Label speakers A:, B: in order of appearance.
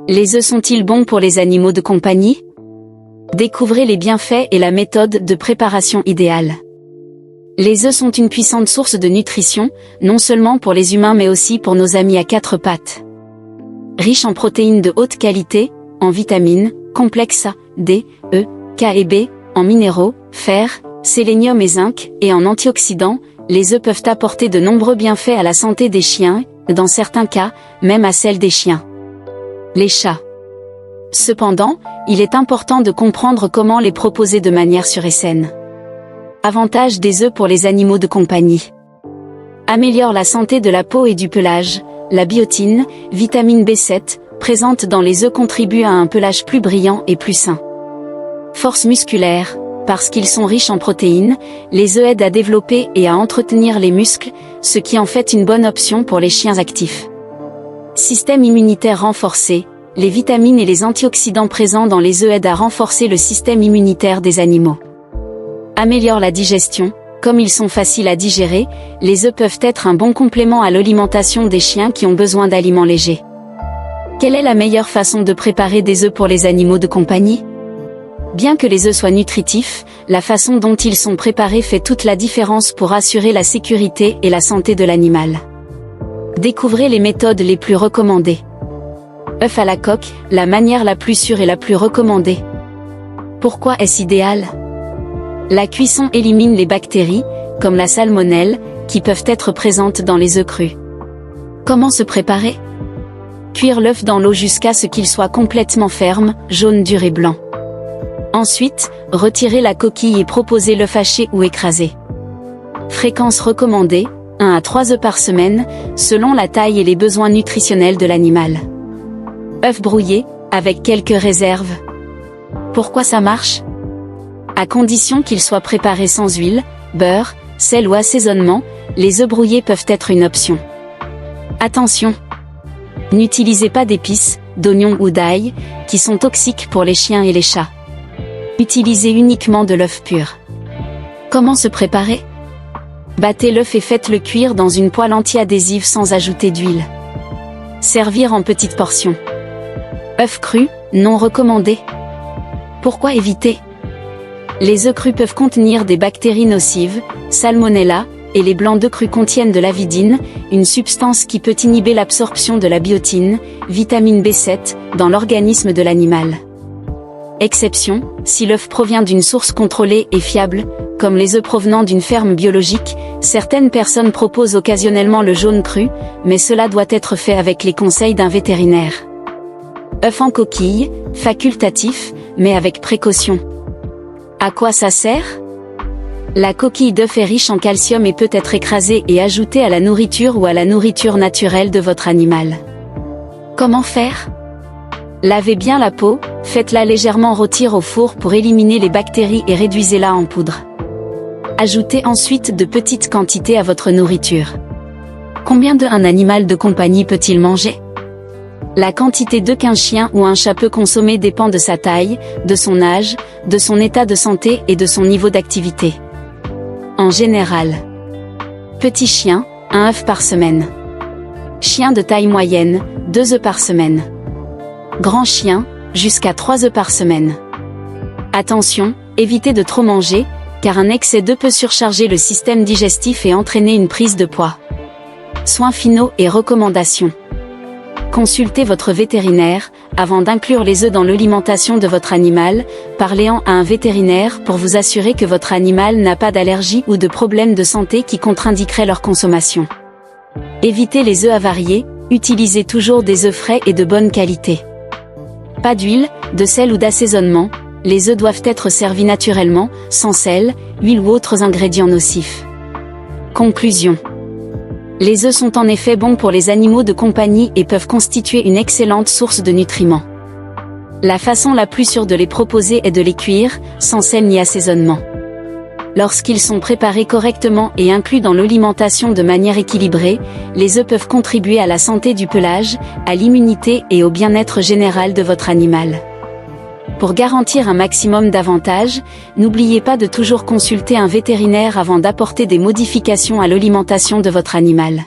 A: Les œufs sont-ils bons pour les animaux de compagnie? Découvrez les bienfaits et la méthode de préparation idéale. Les œufs sont une puissante source de nutrition, non seulement pour les humains mais aussi pour nos amis à quatre pattes. Riche en protéines de haute qualité, en vitamines, complexes A, D, E, K et B, en minéraux, fer, sélénium et zinc, et en antioxydants, les œufs peuvent apporter de nombreux bienfaits à la santé des chiens, dans certains cas, même à celle des chiens. Les chats. Cependant, il est important de comprendre comment les proposer de manière sûre et saine. Avantages des œufs pour les animaux de compagnie. Améliore la santé de la peau et du pelage. La biotine, vitamine B7, présente dans les œufs contribue à un pelage plus brillant et plus sain. Force musculaire. Parce qu'ils sont riches en protéines, les œufs aident à développer et à entretenir les muscles, ce qui en fait une bonne option pour les chiens actifs. Système immunitaire renforcé. Les vitamines et les antioxydants présents dans les œufs aident à renforcer le système immunitaire des animaux. Améliore la digestion. Comme ils sont faciles à digérer, les œufs peuvent être un bon complément à l'alimentation des chiens qui ont besoin d'aliments légers. Quelle est la meilleure façon de préparer des œufs pour les animaux de compagnie? Bien que les œufs soient nutritifs, la façon dont ils sont préparés fait toute la différence pour assurer la sécurité et la santé de l'animal. Découvrez les méthodes les plus recommandées. œufs à la coque, la manière la plus sûre et la plus recommandée. Pourquoi est-ce idéal? La cuisson élimine les bactéries, comme la salmonelle, qui peuvent être présentes dans les œufs crus. Comment se préparer? Cuire l'œuf dans l'eau jusqu'à ce qu'il soit complètement ferme, jaune dur et blanc. Ensuite, retirez la coquille et proposez l'œuf haché ou écrasé. Fréquence recommandée, 1 à 3 œufs par semaine, selon la taille et les besoins nutritionnels de l'animal. œufs brouillés, avec quelques réserves. Pourquoi ça marche? À condition qu'ils soient préparés sans huile, beurre, sel ou assaisonnement, les œufs brouillés peuvent être une option. Attention! N'utilisez pas d'épices, d'oignons ou d'ail, qui sont toxiques pour les chiens et les chats. Utilisez uniquement de l'œuf pur. Comment se préparer? Battez l'œuf et faites-le cuire dans une poêle anti-adhésive sans ajouter d'huile. Servir en petites portions. œufs crus, non recommandés. Pourquoi éviter? Les œufs crus peuvent contenir des bactéries nocives, salmonella, et les blancs d'œufs crus contiennent de l'avidine, une substance qui peut inhiber l'absorption de la biotine, vitamine B7, dans l'organisme de l'animal. Exception, si l'œuf provient d'une source contrôlée et fiable, comme les œufs provenant d'une ferme biologique, certaines personnes proposent occasionnellement le jaune cru, mais cela doit être fait avec les conseils d'un vétérinaire. œufs en coquille, facultatif, mais avec précaution. À quoi ça sert? La coquille d'œuf est riche en calcium et peut être écrasée et ajoutée à la nourriture ou à la nourriture naturelle de votre animal. Comment faire? Lavez bien la peau, faites-la légèrement rôtir au four pour éliminer les bactéries et réduisez-la en poudre. Ajoutez ensuite de petites quantités à votre nourriture. Combien d'œufs un animal de compagnie peut-il manger? La quantité d'œufs qu'un chien ou un chat peut consommer dépend de sa taille, de son âge, de son état de santé et de son niveau d'activité. En général, petit chien, 1 œuf par semaine. Chien de taille moyenne, 2 œufs par semaine. Grand chien, jusqu'à 3 œufs par semaine. Attention, évitez de trop manger, car un excès d'œufs peut surcharger le système digestif et entraîner une prise de poids. Soins finaux et recommandations. Consultez votre vétérinaire, avant d'inclure les œufs dans l'alimentation de votre animal, parlez-en à un vétérinaire pour vous assurer que votre animal n'a pas d'allergie ou de problèmes de santé qui contre-indiqueraient leur consommation. Évitez les œufs avariés, utilisez toujours des œufs frais et de bonne qualité. Pas d'huile, de sel ou d'assaisonnement, les œufs doivent être servis naturellement, sans sel, huile ou autres ingrédients nocifs. Conclusion. Les œufs sont en effet bons pour les animaux de compagnie et peuvent constituer une excellente source de nutriments. La façon la plus sûre de les proposer est de les cuire, sans sel ni assaisonnement. Lorsqu'ils sont préparés correctement et inclus dans l'alimentation de manière équilibrée, les œufs peuvent contribuer à la santé du pelage, à l'immunité et au bien-être général de votre animal. Pour garantir un maximum d'avantages, n'oubliez pas de toujours consulter un vétérinaire avant d'apporter des modifications à l'alimentation de votre animal.